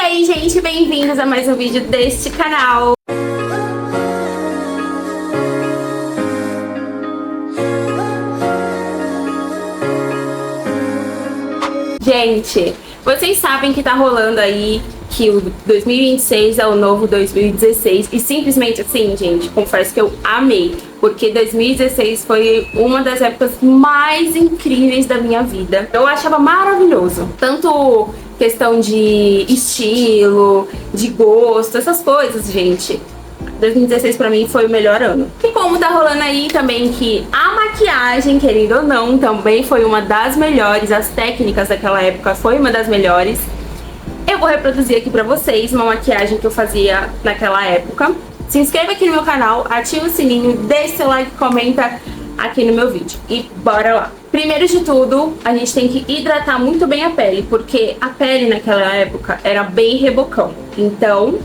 aí, gente, bem-vindos a mais um vídeo deste canal. Gente, vocês sabem que tá rolando aí que o 2026 é o novo 2016 e simplesmente assim, gente, confesso que eu amei, porque 2016 foi uma das épocas mais incríveis da minha vida. Eu achava maravilhoso, tanto questão de estilo, de gosto, essas coisas, gente. 2016 pra mim foi o melhor ano. E como tá rolando aí também que a maquiagem, querendo ou não, também foi uma das melhores, as técnicas daquela época foi uma das melhores, eu vou reproduzir aqui pra vocês uma maquiagem que eu fazia naquela época. Se inscreva aqui no meu canal, ativa o sininho, deixa seu like, comenta aqui no meu vídeo. E bora lá! Primeiro de tudo, a gente tem que hidratar muito bem a pele, porque a pele naquela época era bem rebocão. Então,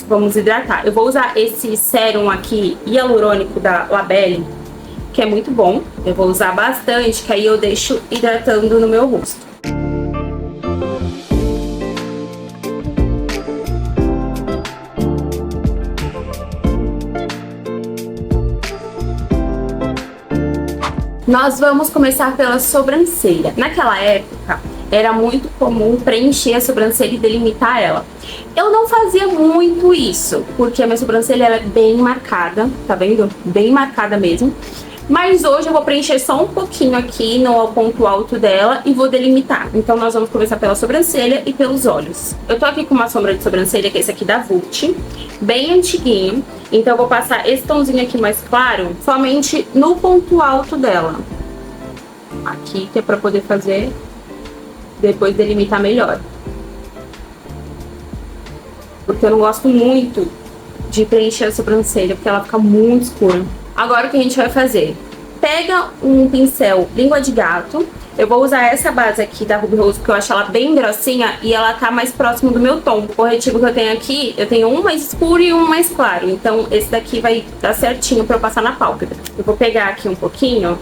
vamos hidratar. Eu vou usar esse sérum aqui, hialurônico da Labelli, que é muito bom. Eu vou usar bastante, que aí eu deixo hidratando no meu rosto. Nós vamos começar pela sobrancelha. Naquela época, era muito comum preencher a sobrancelha e delimitar ela. Eu não fazia muito isso, porque a minha sobrancelha ela é bem marcada, tá vendo? Bem marcada mesmo. Mas hoje eu vou preencher só um pouquinho aqui no ponto alto dela e vou delimitar. Então nós vamos começar pela sobrancelha e pelos olhos. Eu tô aqui com uma sombra de sobrancelha, que é esse aqui da Vult, bem antiguinho. Então eu vou passar esse tomzinho aqui mais claro somente no ponto alto dela. Aqui, que é pra poder fazer, depois delimitar melhor. Porque eu não gosto muito de preencher a sobrancelha, porque ela fica muito escura. Agora o que a gente vai fazer? Pega um pincel língua de gato. Eu vou usar essa base aqui da Ruby Rose, porque eu acho ela bem grossinha e ela tá mais próximo do meu tom. O corretivo que eu tenho aqui, eu tenho um mais escuro e um mais claro. Então esse daqui vai dar certinho pra eu passar na pálpebra. Eu vou pegar aqui um pouquinho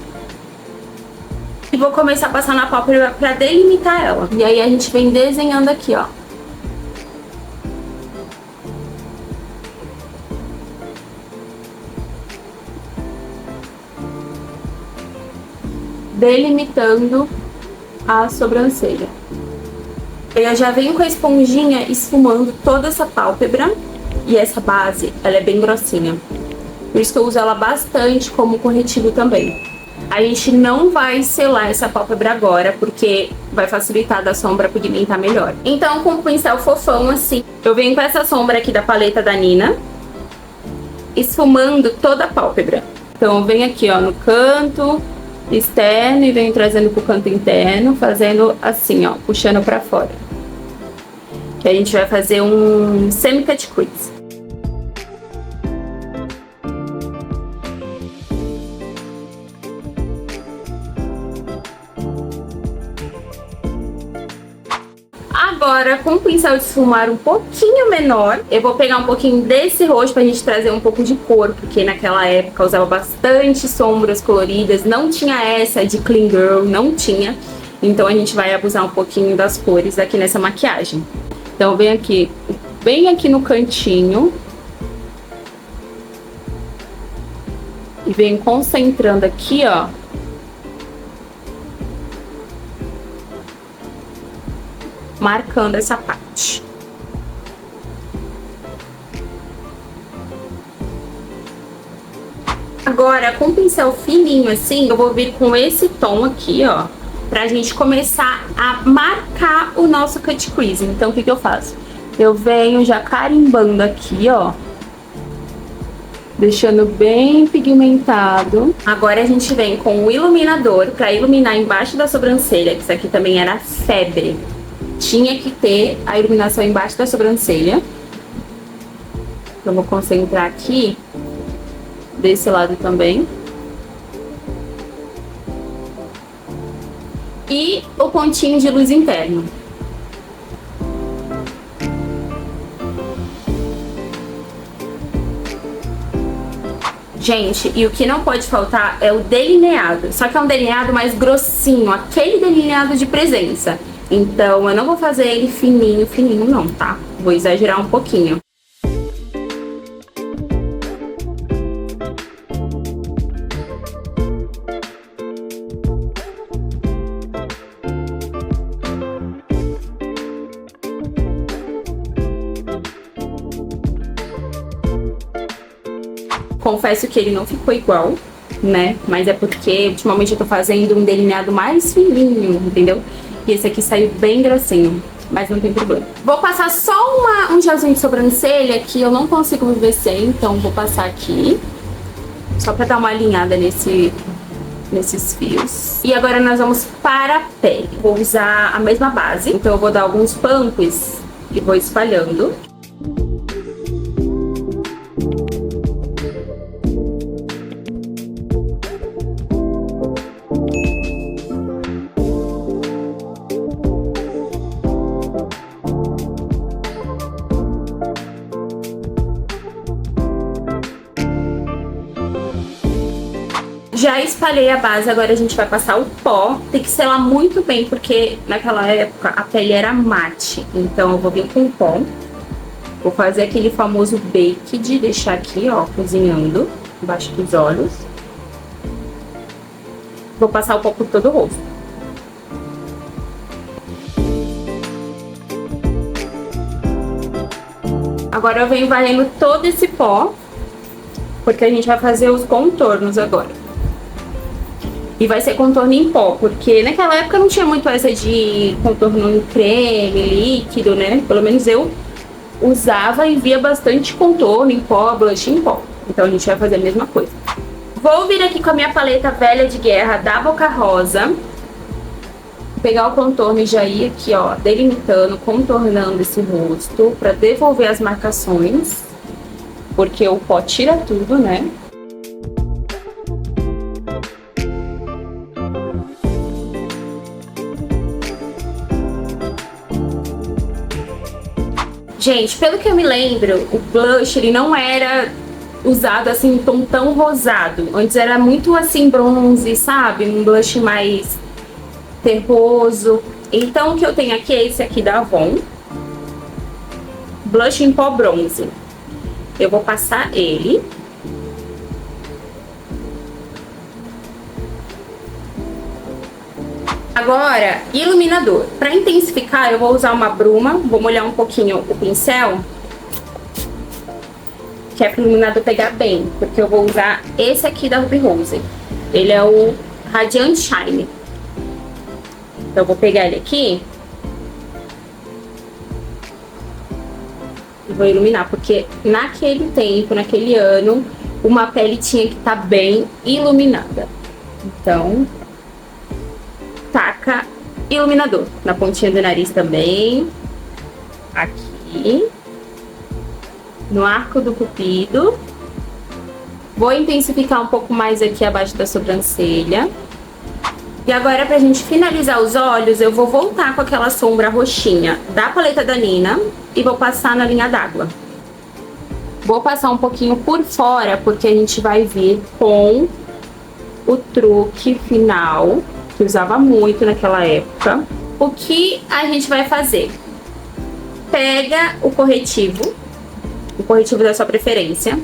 e vou começar a passar na pálpebra pra delimitar ela. E aí a gente vem desenhando aqui, ó. Delimitando a sobrancelha. Eu já venho com a esponjinha esfumando toda essa pálpebra. E essa base, ela é bem grossinha. Por isso que eu uso ela bastante como corretivo também. A gente não vai selar essa pálpebra agora, porque vai facilitar da sombra pigmentar melhor. Então, com o pincel fofão assim, eu venho com essa sombra aqui da paleta da Nina, esfumando toda a pálpebra. Então, eu venho aqui, ó, no canto externo e venho trazendo pro canto interno, fazendo assim, ó, puxando pra fora. Que a gente vai fazer um semi-cut crease. Agora, com o pincel de esfumar um pouquinho menor, eu vou pegar um pouquinho desse roxo pra gente trazer um pouco de cor, porque naquela época eu usava bastante sombras coloridas, não tinha essa de Clean Girl, não tinha. Então a gente vai abusar um pouquinho das cores aqui nessa maquiagem. Então vem aqui, bem aqui no cantinho. E venho concentrando aqui, ó. Marcando essa parte. Agora, com o pincel fininho assim, eu vou vir com esse tom aqui, ó, pra gente começar a marcar o nosso cut crease. Então, o que que eu faço? Eu venho já carimbando aqui, ó, deixando bem pigmentado. Agora a gente vem com o iluminador pra iluminar embaixo da sobrancelha, que isso aqui também era febre. Tinha que ter a iluminação embaixo da sobrancelha. Então, vou concentrar aqui, desse lado também. E o pontinho de luz interno. Gente, e o que não pode faltar é o delineado. Só que é um delineado mais grossinho, aquele delineado de presença. Então eu não vou fazer ele fininho, fininho não, tá? Vou exagerar um pouquinho. Confesso que ele não ficou igual, né? Mas é porque ultimamente eu tô fazendo um delineado mais fininho, entendeu? E esse aqui saiu bem grossinho, mas não tem problema. Vou passar só um gelzinho de sobrancelha que eu não consigo viver sem, então vou passar aqui. Só pra dar uma alinhada nesses fios. E agora nós vamos para a pele. Vou usar a mesma base, então eu vou dar alguns pumps e vou espalhando. Já espalhei a base, agora a gente vai passar o pó. Tem que selar muito bem, porque naquela época a pele era mate. Então eu vou vir com o pó. Vou fazer aquele famoso bake de deixar aqui, ó, cozinhando embaixo dos olhos. Vou passar o pó por todo o rosto. Agora eu venho varrendo todo esse pó, porque a gente vai fazer os contornos agora. E vai ser contorno em pó, porque naquela época não tinha muito essa de contorno em creme, líquido, né? Pelo menos eu usava e via bastante contorno em pó, blush em pó. Então a gente vai fazer a mesma coisa. Vou vir aqui com a minha paleta velha de guerra da Boca Rosa. Pegar o contorno e já ir aqui, ó, delimitando, contornando esse rosto pra devolver as marcações. Porque o pó tira tudo, né? Gente, pelo que eu me lembro, o blush ele não era usado assim em tom tão rosado. Antes era muito assim bronze, sabe? Um blush mais terroso. Então o que eu tenho aqui é esse aqui da Avon. Blush em pó bronze. Eu vou passar ele. Agora, iluminador. Para intensificar, eu vou usar uma bruma, vou molhar um pouquinho o pincel, que é para o iluminador pegar bem, porque eu vou usar esse aqui da Ruby Rose. Ele é o Radiant Shine. Então eu vou pegar ele aqui e vou iluminar, porque naquele tempo, naquele ano, uma pele tinha que estar bem iluminada. Então, taca iluminador na pontinha do nariz também, aqui, no arco do cupido. Vou intensificar um pouco mais aqui abaixo da sobrancelha. E agora, pra gente finalizar os olhos, eu vou voltar com aquela sombra roxinha da paleta da Nina e vou passar na linha d'água. Vou passar um pouquinho por fora, porque a gente vai vir com o truque final, que usava muito naquela época. O que a gente vai fazer? Pega o corretivo da sua preferência,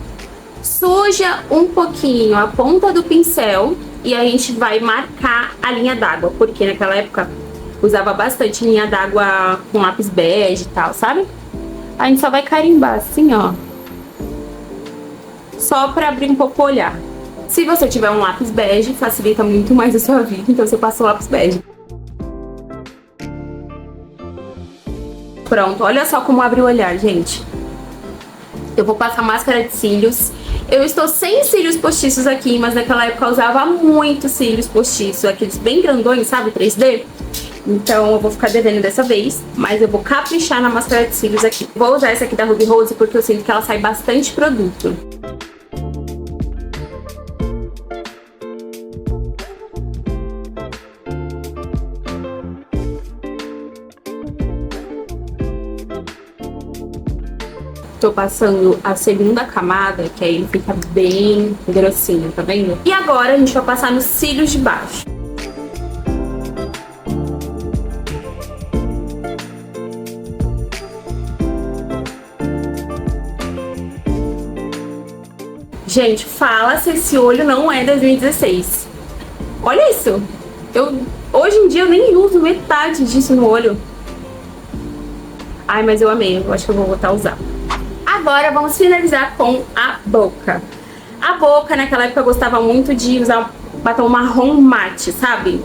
suja um pouquinho a ponta do pincel e a gente vai marcar a linha d'água, porque naquela época usava bastante linha d'água com lápis bege e tal, sabe? A gente só vai carimbar assim, ó, só pra abrir um pouco o olhar. Se você tiver um lápis bege, facilita muito mais a sua vida, então você passa o lápis bege. Pronto, olha só como abre o olhar, gente. Eu vou passar máscara de cílios. Eu estou sem cílios postiços aqui, mas naquela época eu usava muito cílios postiços, aqueles bem grandões, sabe, 3D? Então eu vou ficar devendo dessa vez, mas eu vou caprichar na máscara de cílios aqui. Vou usar essa aqui da Ruby Rose porque eu sinto que ela sai bastante produto. Tô passando a segunda camada, que aí ele fica bem grossinho, tá vendo? E agora a gente vai passar nos cílios de baixo. Gente, fala se esse olho não é 2016. Olha isso. Hoje em dia eu nem uso metade disso no olho. Ai, mas eu amei. Eu acho que eu vou voltar a usar. Agora vamos finalizar com a boca. A boca, naquela época eu gostava muito de usar batom marrom mate, sabe?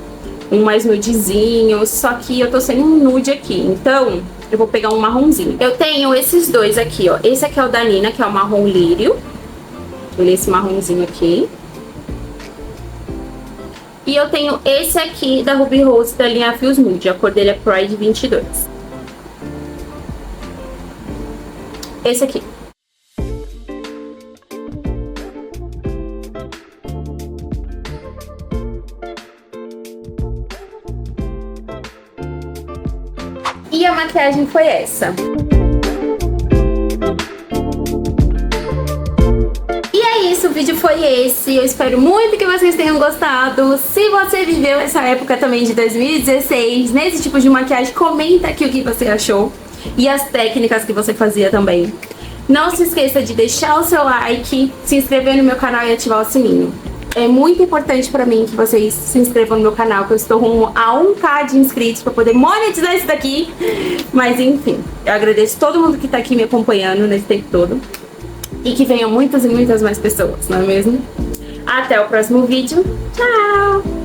Um mais nudezinho, só que eu tô sem um nude aqui, então eu vou pegar um marronzinho. Eu tenho esses dois aqui, ó. Esse aqui é o da Nina, que é o marrom lírio. Olha esse marronzinho aqui. E eu tenho esse aqui da Ruby Rose da linha Fios Nude. A cor dele é Pride 22. Esse aqui. E a maquiagem foi essa. E é isso, o vídeo foi esse. Eu espero muito que vocês tenham gostado. Se você viveu essa época também de 2016, nesse tipo de maquiagem, comenta aqui o que você achou. E as técnicas que você fazia também. Não se esqueça de deixar o seu like, se inscrever no meu canal e ativar o sininho. É muito importante pra mim que vocês se inscrevam no meu canal, que eu estou rumo a 1.000 de inscritos pra poder monetizar isso daqui. Mas enfim, eu agradeço todo mundo que tá aqui me acompanhando nesse tempo todo. E que venham muitas e muitas mais pessoas, não é mesmo? Até o próximo vídeo. Tchau!